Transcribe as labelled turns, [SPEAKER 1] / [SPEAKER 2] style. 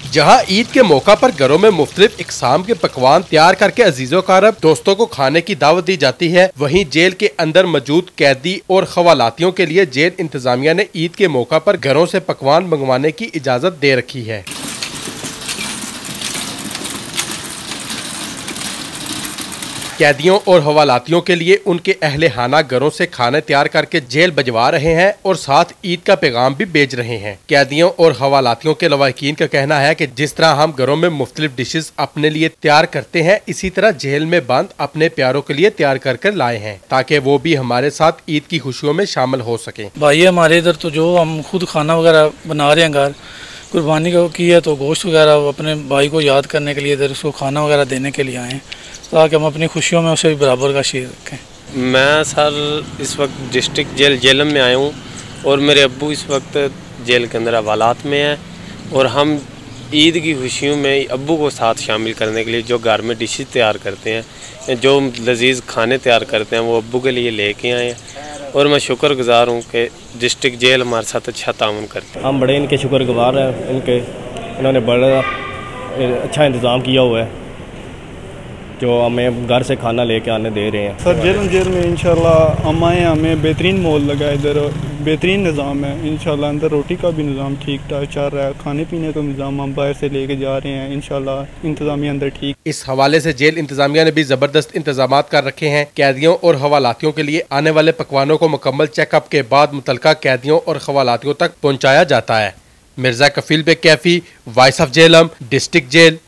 [SPEAKER 1] जहां ईद के मौका पर घरों में मुख्तलिफ इकसाम के पकवान तैयार करके अजीजों कारब दोस्तों को खाने की दावत दी जाती है, वहीं जेल के अंदर मौजूद कैदी और खवालातियों के लिए जेल इंतजामिया ने ईद के मौका पर घरों से पकवान मंगवाने की इजाजत दे रखी है। कैदियों और हवालातियों के लिए उनके अहले खाना घरों से खाने तैयार करके जेल भिजवा रहे हैं और साथ ईद का पैगाम भी भेज रहे हैं। कैदियों और हवालातियों के लवाहिकीन का कहना है कि जिस तरह हम घरों में मुख्तलिफ डिशेस अपने लिए तैयार करते हैं, इसी तरह जेल में बंद अपने प्यारों के लिए तैयार कर लाए हैं ताकि वो भी हमारे साथ ईद की खुशियों में शामिल हो सके।
[SPEAKER 2] भाई हमारे इधर तो जो हम खुद खाना वगैरह बना रहे हैं, घर कुर्बानी की है तो गोश्त वगैरह अपने भाई को याद करने के लिए इधर उसको खाना वगैरह देने के लिए आए हैं ताकि हम अपनी खुशियों में उसे भी बराबर का शेयर रखें।
[SPEAKER 3] मैं सर इस वक्त डिस्ट्रिक्ट जेलम में आया हूँ और मेरे अब्बू इस वक्त जेल के अंदर हवालात में हैं और हम ईद की खुशियों में अब्बू को साथ शामिल करने के लिए जो घर में डिशेज तैयार करते हैं, जो लजीज खाने तैयार करते हैं, वो अब्बू के लिए लेके आए हैं और मैं शुक्रगुजार हूँ कि डिस्ट्रिक्ट जेल हमारे साथ अच्छा ताउन करते हैं।
[SPEAKER 4] हम बड़े इनके शुक्रगुजार हैं, इन्होंने बड़ा अच्छा इंतज़ाम किया हुआ है जो हमें घर से खाना लेके आने दे रहे हैं।
[SPEAKER 5] सर जेल में इंशाल्लाह हम आए, हमें बेहतरीन माहौल लगा, इधर बेहतरीन निज़ाम है इंशाल्लाह। अंदर रोटी का भी निज़ाम ठीक ठाक चल रहा है, खाने पीने का निज़ाम हम बाहर से लेके जा रहे हैं इंशाल्लाह, इंतज़ामिया अंदर ठीक।
[SPEAKER 1] इस हवाले से जेल इंतजामिया ने भी जबरदस्त इंतजाम कर रखे हैं। कैदियों और हवालातियों के लिए आने वाले पकवानों को मुकम्मल चेकअप के बाद मुतलका कैदियों और हवालातियों तक पहुँचाया जाता है। Mirza Kafeel Baig Kaifi, voice of Jhelum, district jail.